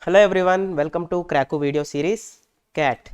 Hello everyone, welcome to Krakow video series CAT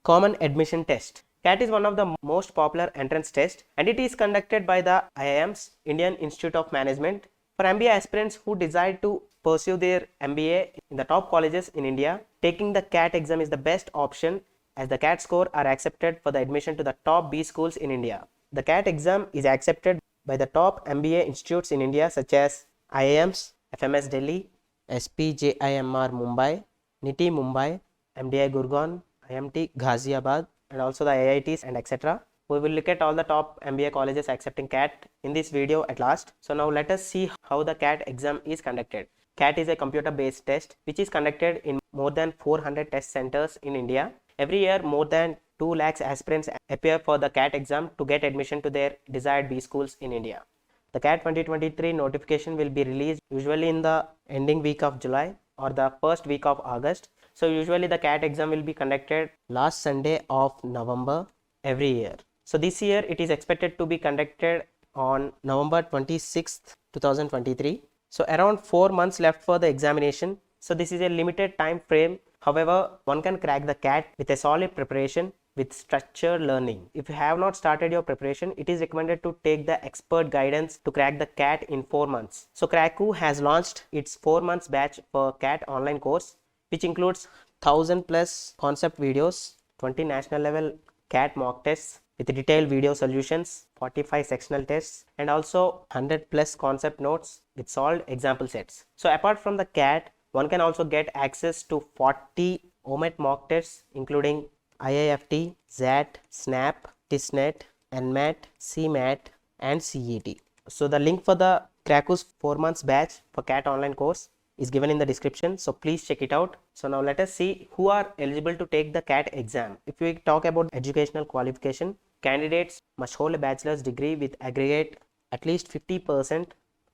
Common Admission Test. CAT is one of the most popular entrance tests and it is conducted by the IIM's Indian Institute of Management for MBA aspirants who decide to pursue their MBA in the top colleges in India. Taking the CAT exam is the best option as the CAT score are accepted for the admission to the top B schools in India. The CAT exam is accepted by the top MBA institutes in India such as IIMs, FMS Delhi, SPJIMR Mumbai, NITI Mumbai, MDI Gurgaon, IMT Ghaziabad, and also the IITs and etc. We will look at all the top MBA colleges accepting CAT in this video at last. So now let us see how the CAT exam is conducted. CAT is a computer based test which is conducted in more than 400 test centers in India. Every year more than 2 lakhs aspirants appear for the CAT exam to get admission to their desired B schools in India. The CAT 2023 notification will be released usually in the ending week of July or the first week of August. So usually the CAT exam will be conducted last Sunday of November every year. So this year it is expected to be conducted on November 26th, 2023. So around 4 months left for the examination. So this is a limited time frame. However, one can crack the CAT with a solid preparation with structured learning. If you have not started your preparation, it is recommended to take the expert guidance to crack the CAT in 4 months. So Krakow has launched its 4 months batch for CAT online course, which includes 1000 plus concept videos, 20 national level CAT mock tests with detailed video solutions, 45 sectional tests, and also 100 plus concept notes with solved example sets. So apart from the CAT, one can also get access to 40 OMET mock tests including IIFT, XAT, SNAP, TISNET, NMAT, CMAT, and CET. So the link for the Krakow's 4 months batch for CAT online course is given in the description. So please check it out. So now let us see who are eligible to take the CAT exam. If we talk about educational qualification, candidates must hold a bachelor's degree with aggregate at least 50%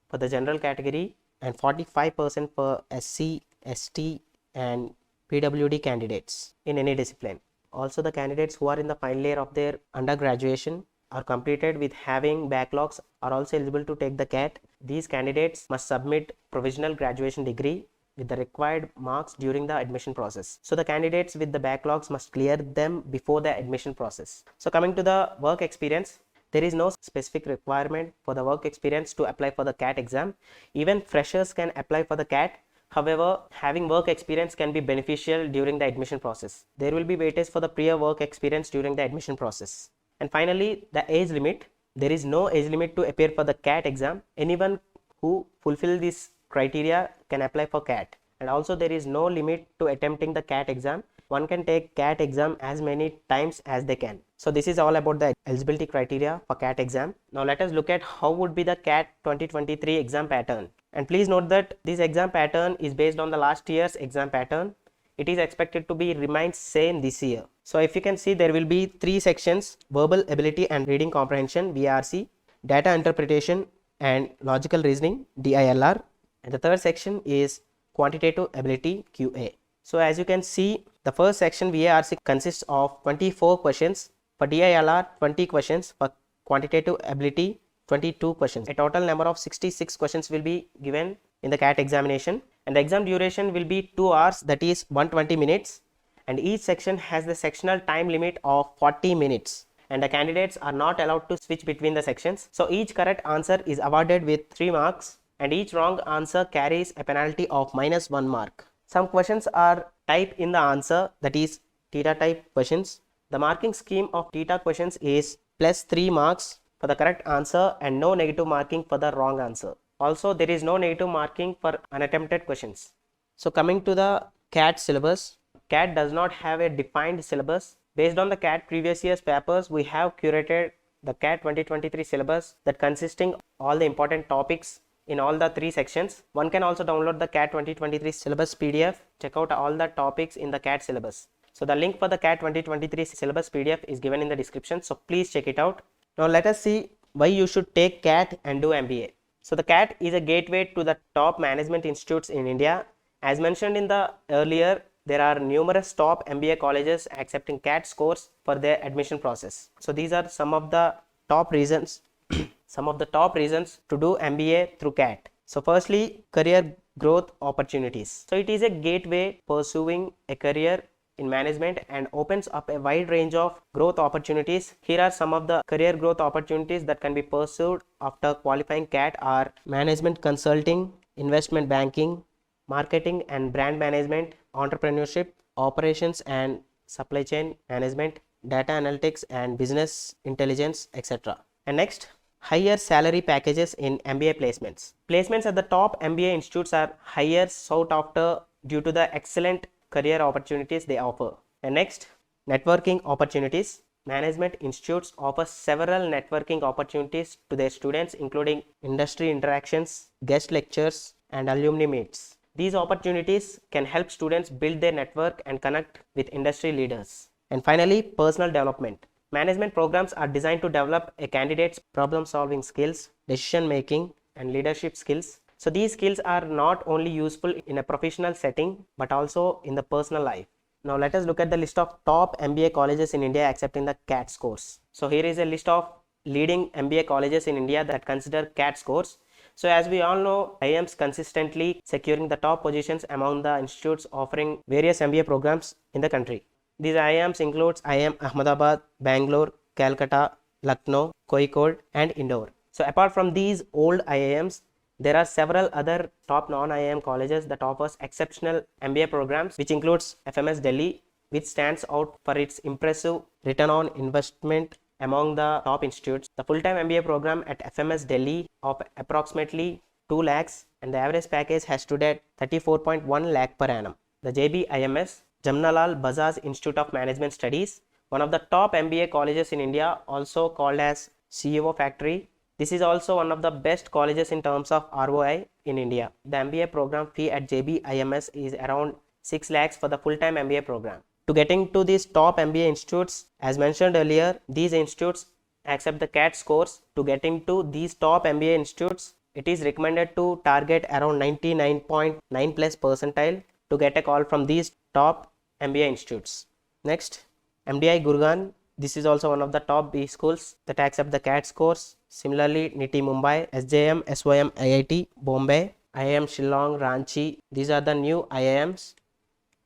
for the general category and 45% for SC, ST, and PWD candidates in any discipline. Also, the candidates who are in the final year of their undergraduation or completed with having backlogs are also eligible to take the CAT. These candidates must submit provisional graduation degree with the required marks during the admission process. So the candidates with the backlogs must clear them before the admission process. So coming to the work experience, there is no specific requirement for the work experience to apply for the CAT exam. Even freshers can apply for the CAT. However, having work experience can be beneficial during the admission process. There will be weightage for the prior work experience during the admission process. And finally, the age limit. There is no age limit to appear for the CAT exam. Anyone who fulfill this criteria can apply for CAT. And also there is no limit to attempting the CAT exam. One can take CAT exam as many times as they can. So this is all about the eligibility criteria for CAT exam. Now let us look at how would be the CAT 2023 exam pattern. And please note that this exam pattern is based on the last year's exam pattern. It is expected to be remain same this year. So if you can see, there will be 3 sections: verbal ability and reading comprehension (VRC), data interpretation and logical reasoning (DILR), and the third section is quantitative ability (QA). So as you can see, the first section VARC consists of 24 questions, for DILR 20 questions, for quantitative ability 22 questions. A total number of 66 questions will be given in the CAT examination, and the exam duration will be 2 hours, that is 120 minutes, and each section has the sectional time limit of 40 minutes, and the candidates are not allowed to switch between the sections. So each correct answer is awarded with 3 marks and each wrong answer carries a penalty of -1 mark. Some questions are typed in the answer, that is theta type questions. The marking scheme of theta questions is +3 marks for the correct answer and no negative marking for the wrong answer. Also, there is no negative marking for unattempted questions. So coming to the CAT syllabus, CAT does not have a defined syllabus. Based on the CAT previous year's papers, we have curated the CAT 2023 syllabus that consisting all the important topics in all the 3 sections. One can also download the CAT 2023 syllabus PDF. Check out all the topics in the CAT syllabus. So the link for the CAT 2023 syllabus PDF is given in the description. So please check it out. Now let us see why you should take CAT and do MBA. So the CAT is a gateway to the top management institutes in India. As mentioned in the earlier, there are numerous top MBA colleges accepting CAT scores for their admission process. So these are some of the top reasons to do MBA through CAT. So firstly, career growth opportunities. So it is a gateway pursuing a career in management and opens up a wide range of growth opportunities. Here are some of the career growth opportunities that can be pursued after qualifying CAT are management consulting, investment banking, marketing and brand management, entrepreneurship, operations and supply chain management, data analytics and business intelligence, etc. And next, higher salary packages in MBA placements. Placements at the top MBA institutes are higher sought after due to the excellent career opportunities they offer. And next, networking opportunities. Management institutes offer several networking opportunities to their students, including industry interactions, guest lectures, and alumni meets. These opportunities can help students build their network and connect with industry leaders. And finally, personal development. Management programs are designed to develop a candidate's problem-solving skills, decision-making, and leadership skills. So these skills are not only useful in a professional setting, but also in the personal life. Now let us look at the list of top MBA colleges in India accepting the CAT scores. So here is a list of leading MBA colleges in India that consider CAT scores. So as we all know, IIMs consistently securing the top positions among the institutes offering various MBA programs in the country. These IIMs includes IIM Ahmedabad, Bangalore, Calcutta, Lucknow, Kozhikode and Indore. So apart from these old IIMs, there are several other top non-IIM colleges that offers exceptional MBA programs, which includes FMS Delhi, which stands out for its impressive return on investment among the top institutes. The full-time MBA program at FMS Delhi of approximately 2 lakhs and the average package has stood at 34.1 lakh per annum. The JBIMS, Jamnalal Bajaj Institute of Management Studies, one of the top MBA colleges in India, also called as CEO Factory. This is also one of the best colleges in terms of ROI in India. The MBA program fee at JBIMS is around 6 lakhs for the full-time MBA program. To get into these top MBA institutes, as mentioned earlier, these institutes accept the CAT scores. To get into these top MBA institutes, it is recommended to target around 99.9 plus percentile to get a call from these top MBA institutes. Next, MDI Gurgaon. This is also one of the top B schools that accept the CAT scores. Similarly, NITI Mumbai, SJM, SOM, IIT Bombay, IIM Shillong, Ranchi. These are the new IIMs.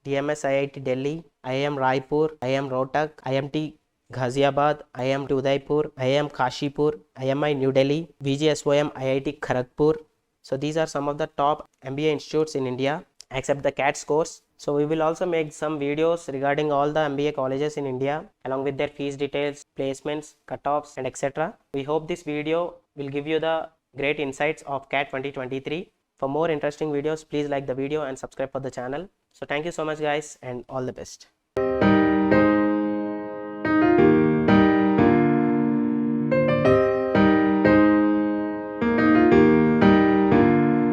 DMS IIT Delhi, IIM Raipur, IIM Rohtak, IMT Ghaziabad, IIM Udaipur, IIM Kashipur, IMI New Delhi, VGSOM, IIT Kharagpur. So these are some of the top MBA institutes in India accept the CAT scores. So we will also make some videos regarding all the MBA colleges in India along with their fees details, placements, cutoffs and etc. We hope this video will give you the great insights of CAT 2023. For more interesting videos, please like the video and subscribe for the channel. So thank you so much guys and all the best.